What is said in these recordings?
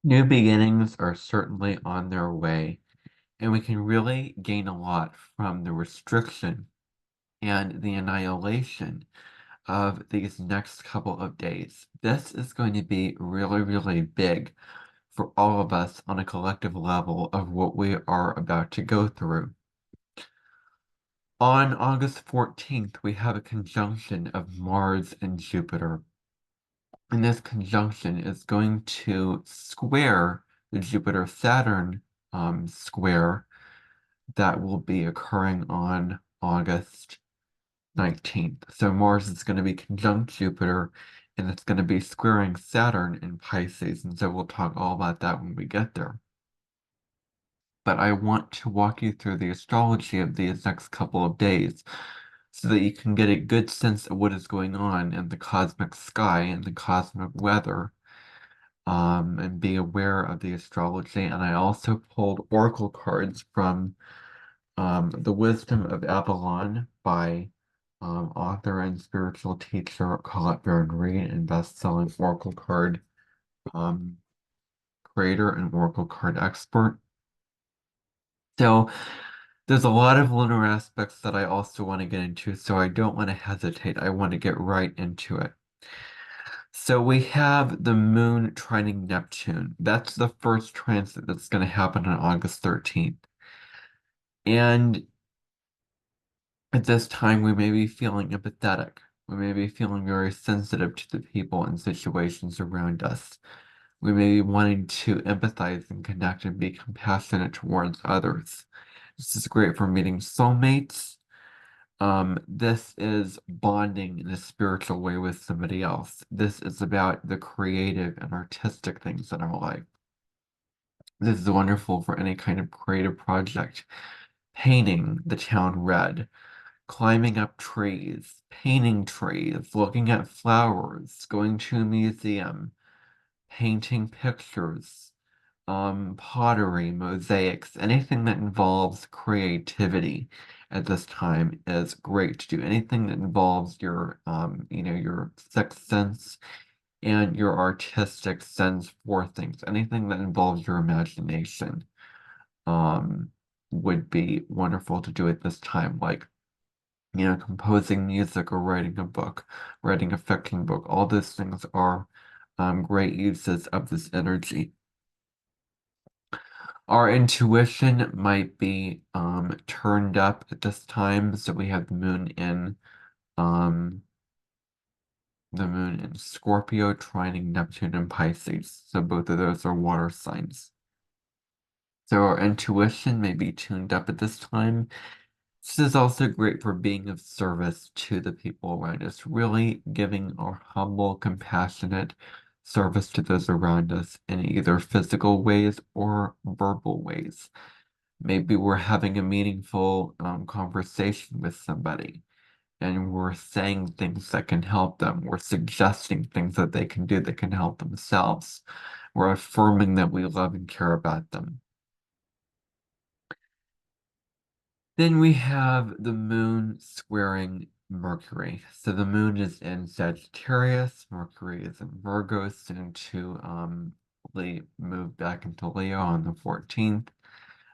New beginnings are certainly on their way, and we can really gain a lot from the restriction and the annihilation of these next couple of days. This is going to be really, really big for all of us on a collective level of what we are about to go through. On August 14th, we have a conjunction of Mars and Jupiter. And this conjunction is going to square the Jupiter-Saturn square that will be occurring on August 19th. So Mars is going to be conjunct Jupiter, and it's going to be squaring Saturn in Pisces. And so we'll talk all about that when we get there. But I want to walk you through the astrology of these next couple of days so that you can get a good sense of what is going on in the cosmic sky and the cosmic weather, and be aware of the astrology. And I also pulled oracle cards from The Wisdom of Avalon by author and spiritual teacher Colette Baron Reed and best-selling oracle card um, creator and oracle card expert. So there's a lot of lunar aspects that I also want to get into, so I don't want to hesitate. I want to get right into it. So we have the moon trining Neptune. That's the first transit that's going to happen on August 13th. And at this time, we may be feeling empathetic. We may be feeling very sensitive to the people and situations around us. We may be wanting to empathize and connect and be compassionate towards others. This is great for meeting soulmates. This is bonding in a spiritual way with somebody else. This is about the creative and artistic things in our life. This is wonderful for any kind of creative project. Painting the town red, climbing up trees, painting trees, looking at flowers, going to a museum, painting pictures, pottery, mosaics, anything that involves creativity at this time is great to do. Anything that involves your, your sixth sense and your artistic sense for things, anything that involves your imagination, um, would be wonderful to do at this time. Like, composing music or writing a book, writing a fiction book. All those things are great uses of this energy. Our intuition might be turned up at this time, so we have um the moon in Scorpio trining Neptune and Pisces. So both of those are water signs. So our intuition may be tuned up at this time. This is also great for being of service to the people around us, really giving our humble, compassionate service to those around us in either physical ways or verbal ways. Maybe we're having a meaningful conversation with somebody and we're saying things that can help them. We're suggesting things that they can do that can help themselves. We're affirming that we love and care about them. Then we have the moon squaring Mercury. So the moon is in Sagittarius, Mercury is in Virgo, soon to move back into Leo on the 14th.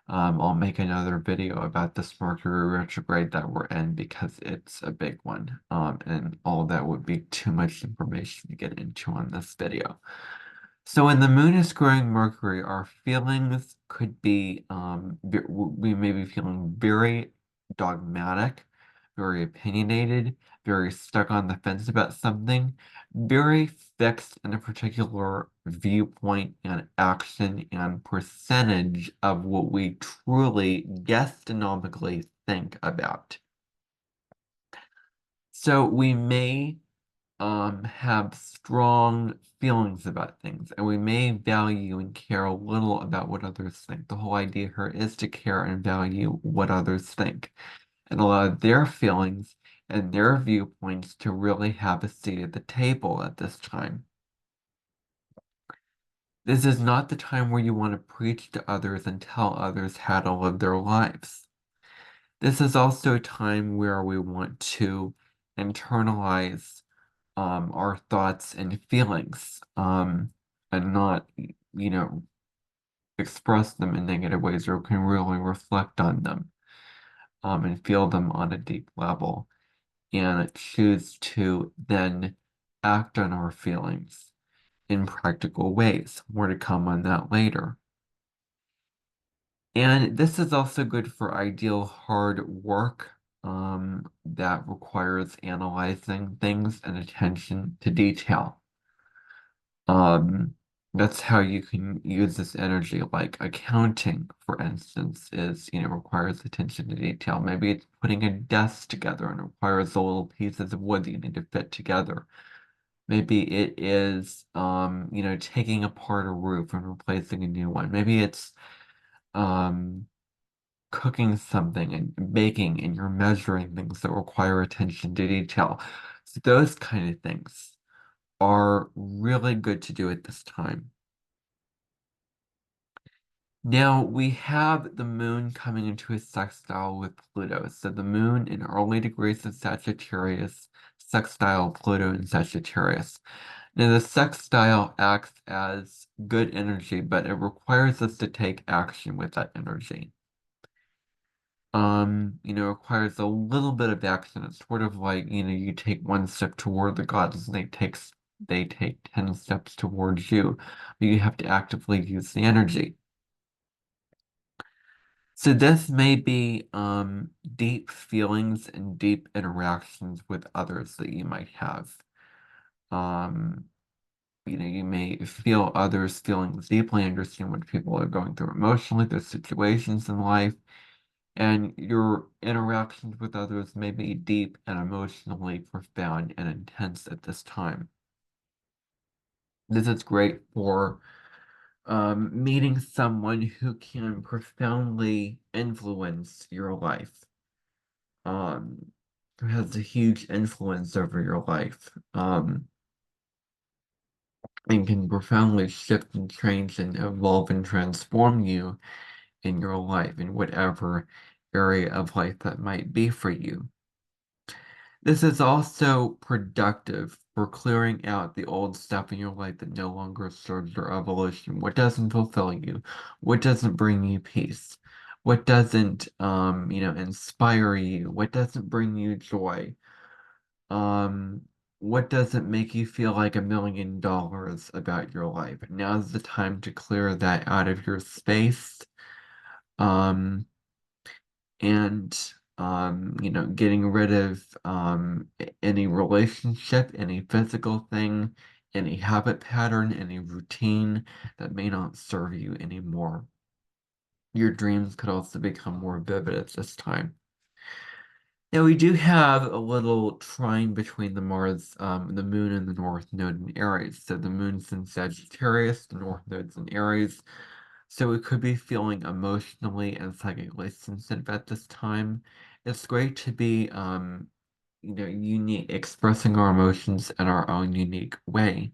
I'll make another video about this Mercury retrograde that we're in because it's a big one. And all that would be too much information to get into on this video. So when the moon is squaring Mercury, our feelings could be, we may be feeling very dogmatic, very opinionated, very stuck on the fence about something, very fixed in a particular viewpoint and action and percentage of what we truly guesstimatically think about. So we may have strong feelings about things, and we may value and care a little about what others think. The whole idea here is to care and value what others think and allow their feelings and their viewpoints to really have a seat at the table at this time. This is not the time where you want to preach to others and tell others how to live their lives. This is also a time where we want to internalize our thoughts and feelings, and not express them in negative ways or can really reflect on them, and feel them on a deep level and choose to then act on our feelings in practical ways. More to come on that later. And this is also good for ideal hard work that requires analyzing things and attention to detail. Um, that's how you can use this energy, like accounting, for instance, requires attention to detail. Maybe it's putting a desk together and requires the little pieces of wood that you need to fit together. Maybe it is, taking apart a roof and replacing a new one. Maybe it's, um, cooking something and baking and you're measuring things that require attention to detail. So those kind of things are really good to do at this time. Now we have the moon coming into a sextile with Pluto. So the moon in early degrees of Sagittarius, sextile Pluto in Sagittarius. Now the sextile acts as good energy, but it requires us to take action with that energy. Requires a little bit of action. It's sort of like, you take one step toward the gods and they take 10 steps towards you. But you have to actively use the energy. So this may be deep feelings and deep interactions with others that you might have. Um, you may feel others' feelings deeply, understand what people are going through emotionally, their situations in life, and your interactions with others may be deep and emotionally profound and intense at this time. This is great for meeting someone who can profoundly influence your life, um, who has a huge influence over your life, and can profoundly shift and change and evolve and transform you in your life, in whatever area of life that might be for you. This is also productive for clearing out the old stuff in your life that no longer serves your evolution. What doesn't fulfill you? What doesn't bring you peace? What doesn't, inspire you? What doesn't bring you joy? Um, what doesn't make you feel like $1 million about your life? Now's the time to clear that out of your space. Um, and getting rid of any relationship, any physical thing, any habit pattern, any routine that may not serve you anymore. Your dreams could also become more vivid at this time. Now we do have a little trine between the moon and the north node in Aries. So the moon's in Sagittarius, the north node's in Aries. So we could be feeling emotionally and psychically sensitive at this time. It's great to be, unique, expressing our emotions in our own unique way.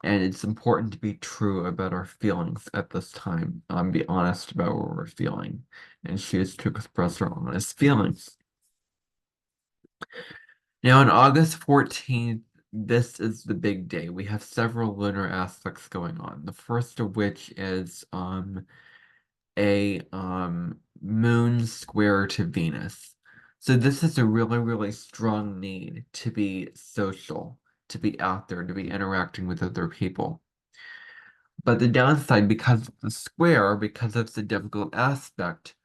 And it's important to be true about our feelings at this time. Be honest about what we're feeling and choose to express our honest feelings. Now, on August 14th, this is the big day. We have several lunar aspects going on. The first of which is a moon square to Venus. So this is a really, really strong need to be social, to be out there, to be interacting with other people. But the downside, because of the square, because of the difficult aspect,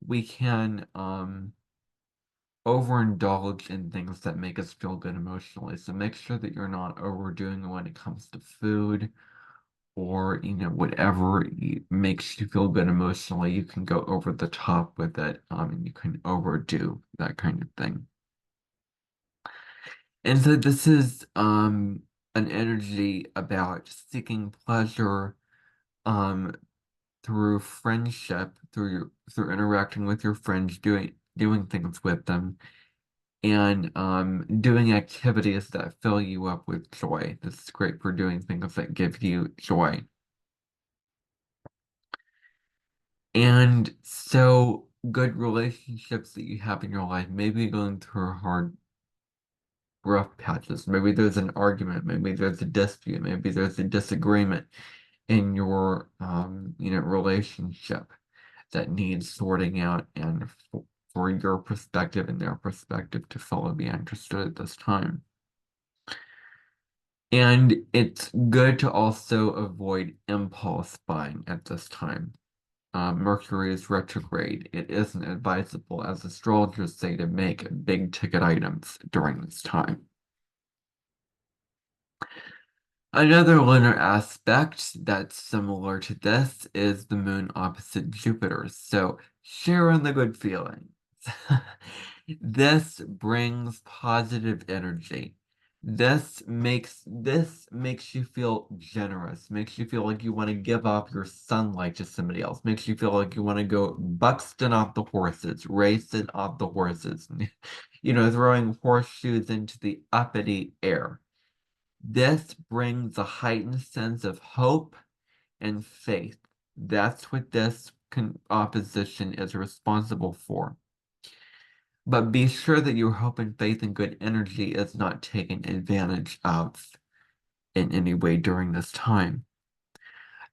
we can overindulge in things that make us feel good emotionally. So make sure that you're not overdoing it when it comes to food or whatever makes you feel good emotionally. You can go over the top with it, and you can overdo that kind of thing. And so this is an energy about seeking pleasure um through friendship, through interacting with your friends, doing things with them, and doing activities that fill you up with joy. This is great for doing things that give you joy. And so good relationships that you have in your life, maybe going through hard, rough patches. Maybe there's an argument, maybe there's a dispute, maybe there's a disagreement. in your relationship that needs sorting out, and for your perspective and their perspective to fully be understood at this time. And it's good to also avoid impulse buying at this time. Mercury is retrograde. It isn't advisable, as astrologers say, to make big ticket items during this time. Another lunar aspect that's similar to this is the moon opposite Jupiter. So sharing the good feelings. This brings positive energy. This makes you feel generous, makes you feel like you want to give up your sunlight to somebody else, makes you feel like you want to go Buxton off the horses, racing off the horses, throwing horseshoes into the uppity air. This brings a heightened sense of hope and faith. That's what this opposition is responsible for. But be sure that your hope and faith and good energy is not taken advantage of in any way during this time.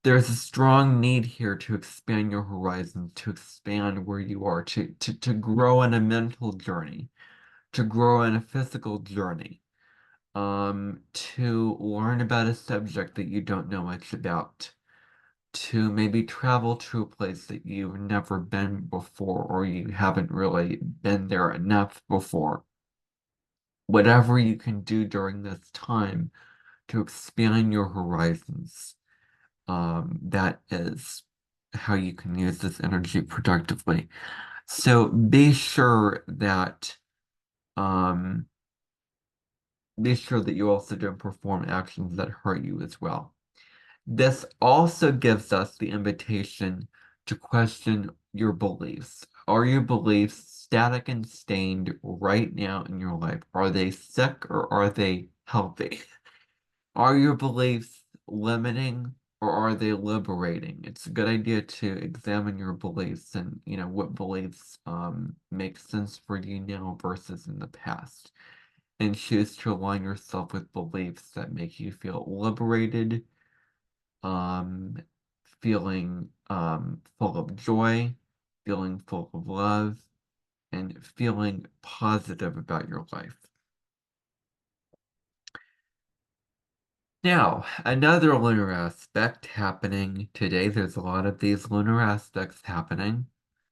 There's a strong need here to expand your horizons, to expand where you are, to grow in a mental journey, to grow in a physical journey, to learn about a subject that you don't know much about, to maybe travel to a place that you've never been before, or you haven't really been there enough before. Whatever you can do during this time to expand your horizons, that is how you can use this energy productively. So um, be sure that you also don't perform actions that hurt you as well. This also gives us the invitation to question your beliefs. Are your beliefs static and stained right now in your life? Are they sick or are they healthy? Are your beliefs limiting or are they liberating? It's a good idea to examine your beliefs and, what beliefs make sense for you now versus in the past. And choose to align yourself with beliefs that make you feel liberated, um, feeling full of joy, feeling full of love, and feeling positive about your life. Now, another lunar aspect happening today, there's a lot of these lunar aspects happening,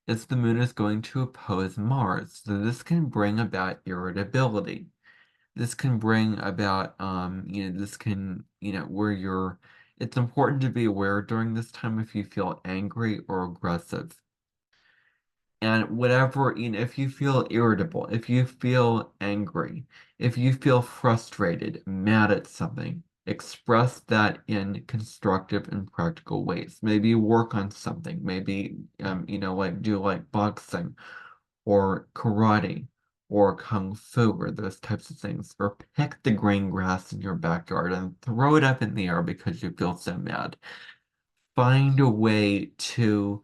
is the moon is going to oppose Mars. So this can bring about irritability. This can bring about, this can, where it's important to be aware during this time if you feel angry or aggressive. And whatever, if you feel irritable, if you feel angry, if you feel frustrated, mad at something, express that in constructive and practical ways. Maybe work on something. Maybe, like do like boxing or karate or kung fu or those types of things. Or pick the green grass in your backyard and throw it up in the air because you feel so mad. Find a way to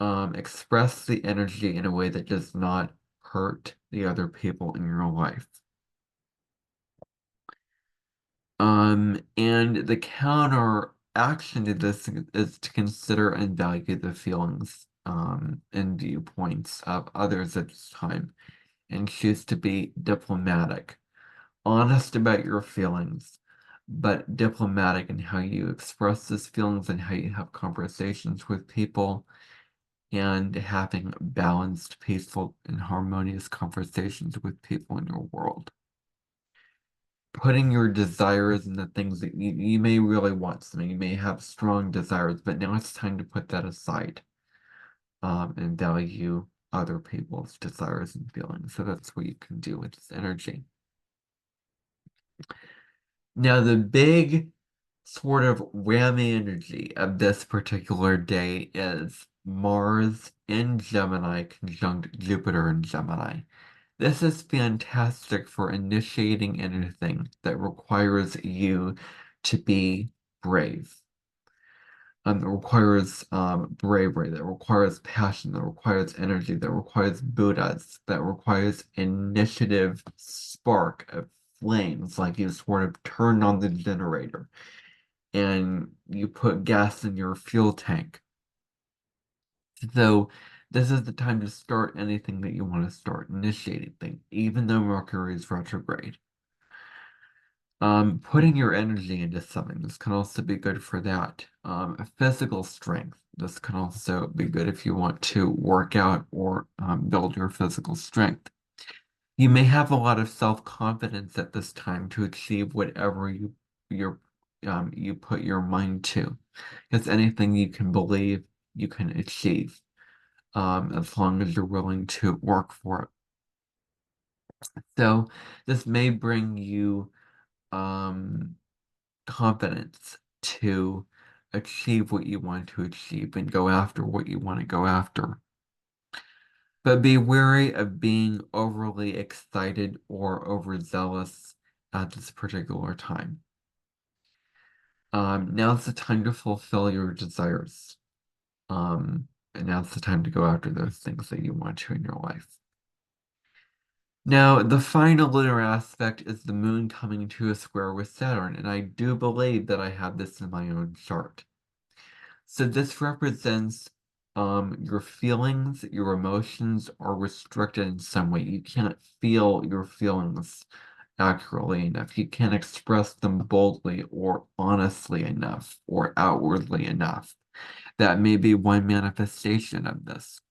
express the energy in a way that does not hurt the other people in your life. And the counter action to this is to consider and value the feelings, and viewpoints of others at this time, and choose to be diplomatic, honest about your feelings, but diplomatic in how you express those feelings and how you have conversations with people, and having balanced, peaceful, and harmonious conversations with people in your world. Putting your desires and the things that you may really want something, you may have strong desires, but now it's time to put that aside, and value other people's desires and feelings. So that's what you can do with this energy. Now, the big sort of whammy energy of this particular day is Mars in Gemini conjunct Jupiter in Gemini. This is fantastic for initiating anything that requires you to be brave. That requires bravery, that requires passion, that requires energy, that requires Buddhas, that requires initiative, spark of flames, like you sort of turn on the generator. and you put gas in your fuel tank. So this is the time to start anything that you want to start, initiating things, even though Mercury is retrograde. Putting your energy into something, this can also be good for that. Physical strength, this can also be good if you want to work out or build your physical strength. You may have a lot of self-confidence at this time to achieve whatever you put your mind to. Because anything you can believe, you can achieve, as long as you're willing to work for it. So this may bring you um, confidence to achieve what you want to achieve and go after what you want to go after. But be wary of being overly excited or overzealous at this particular time. Now's the time to fulfill your desires. And now's the time to go after those things that you want to in your life. Now, the final lunar aspect is the moon coming into a square with Saturn, and I do believe that I have this in my own chart. So this represents your feelings, your emotions are restricted in some way. You can't feel your feelings accurately enough. You can't express them boldly or honestly enough or outwardly enough. That may be one manifestation of this.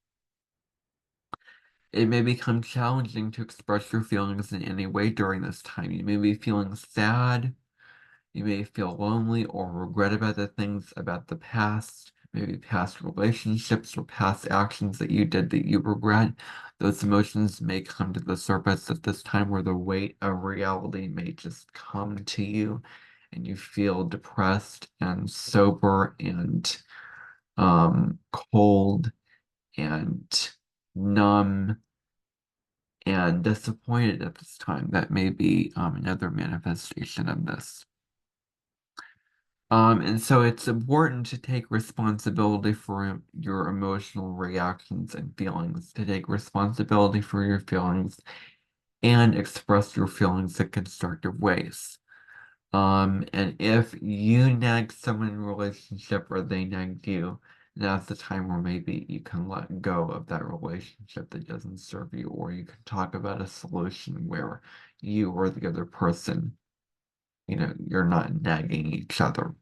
It may become challenging to express your feelings in any way during this time. You may be feeling sad. You may feel lonely or regret about the things about the past, maybe past relationships or past actions that you did that you regret. Those emotions may come to the surface at this time where the weight of reality may just come to you and you feel depressed and sober and cold and numb and disappointed at this time. That may be another manifestation of this. And so it's important to take responsibility for your emotional reactions and feelings, to take responsibility for your feelings and express your feelings in constructive ways. And if you nag someone in a relationship or they nagged you, that's the time where maybe you can let go of that relationship that doesn't serve you, or you can talk about a solution where you or the other person, you're not nagging each other.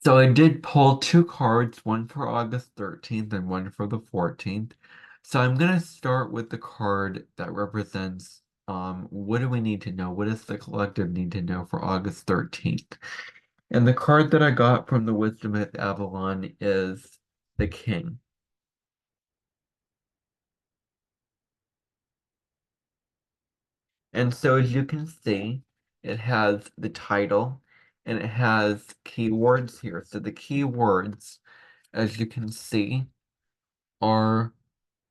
So I did pull two cards, one for August 13th and one for the 14th. So I'm going to start with the card that represents what do we need to know? What does the collective need to know for August 13th? And the card that I got from the Wisdom of Avalon is the King. And so as you can see, it has the title and it has keywords here. So the keywords, as you can see, are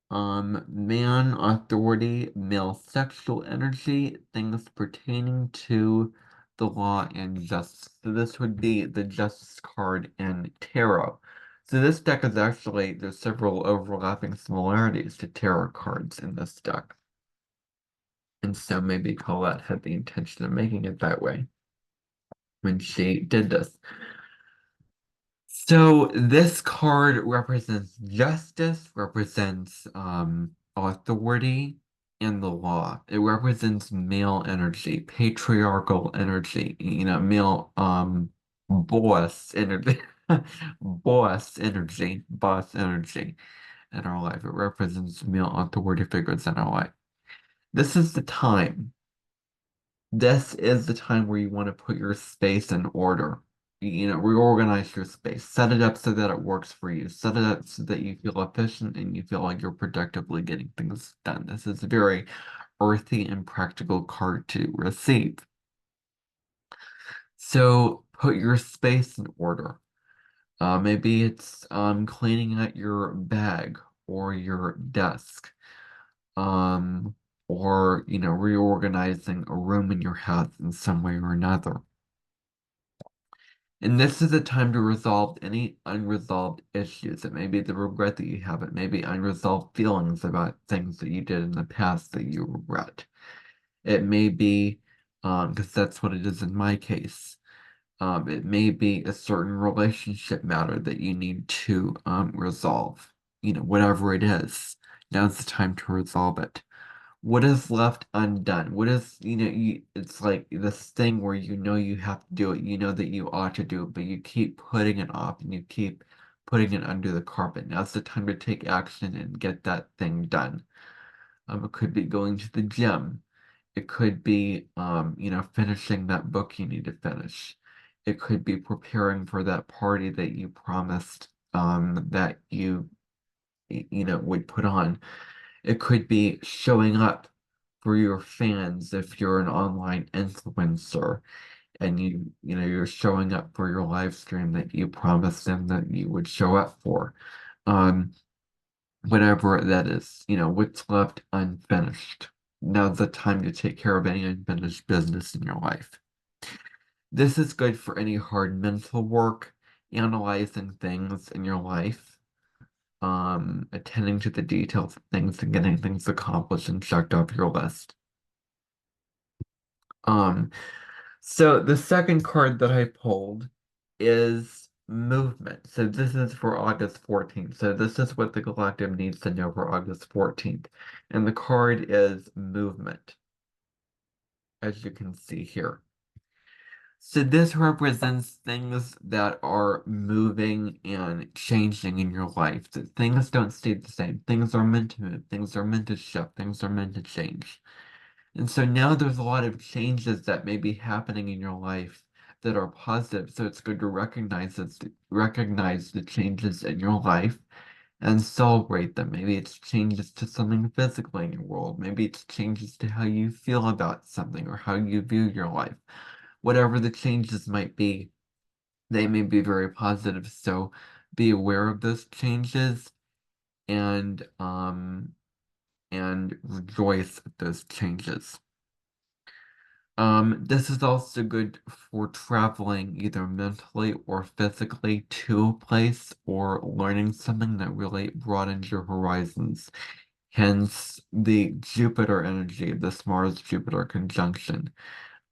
man, authority, male sexual energy, things pertaining to the law and justice. So this would be the justice card in tarot. So this deck is actually, there's several overlapping similarities to tarot cards in this deck. And so maybe Colette had the intention of making it that way when she did this. So this card represents justice, represents authority and the law. It represents male energy, patriarchal energy, male boss energy, boss energy in our life. It represents male authority figures in our life. This is the time This is the time where you want to put your space in order. Reorganize your space. Set it up so that it works for you. Set it up so that you feel efficient and you feel like you're productively getting things done. This is a very earthy and practical card to receive. So put your space in order. Maybe it's cleaning out your bag or your desk. Um, or, reorganizing a room in your house in some way or another. And this is a time to resolve any unresolved issues. It may be the regret that you have. It may be unresolved feelings about things that you did in the past that you regret. It may be, because that's what it is in my case. It may be a certain relationship matter that you need to resolve. Whatever it is, now's the time to resolve it. What is left undone? What is, it's like this thing where you have to do it, you know that you ought to do it, but you keep putting it off and you keep putting it under the carpet. Now's the time to take action and get that thing done. It could be going to the gym. It could be, finishing that book you need to finish. It could be preparing for that party that you promised, that would put on. It could be showing up for your fans if you're an online influencer and you're showing up for your live stream that you promised them that you would show up for. Um, Whatever that is, what's left unfinished. Now's the time to take care of any unfinished business in your life. This is good for any hard mental work, analyzing things in your life, attending to the details of things and getting things accomplished and checked off your list. Um, so the second card that I pulled is movement. So this is for August 14th. So this is what the collective needs to know for August 14th. And the card is movement, as you can see here. So this represents things that are moving and changing in your life. That things don't stay the same. Things are meant to move. Things are meant to shift. Things are meant to change. And so now there's a lot of changes that may be happening in your life that are positive. So it's good to recognize the changes in your life and celebrate them. Maybe it's changes to something physically in your world. Maybe it's changes to how you feel about something or how you view your life. Whatever the changes might be, they may be very positive. So be aware of those changes and rejoice at those changes. This is also good for traveling either mentally or physically to a place or learning something that really broadens your horizons. Hence the Jupiter energy, this Mars-Jupiter conjunction.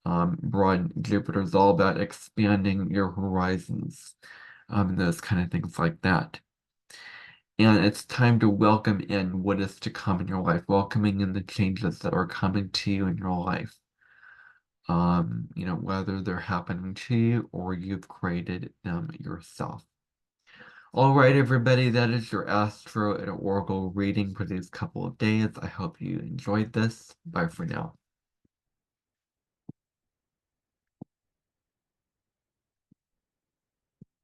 Jupiter is all about expanding your horizons, and those kind of things like that. And it's time to welcome in what is to come in your life, welcoming in the changes that are coming to you in your life. Whether they're happening to you or you've created them yourself. All right, everybody, that is your Astro and Oracle reading for these couple of days. I hope you enjoyed this. Bye for now.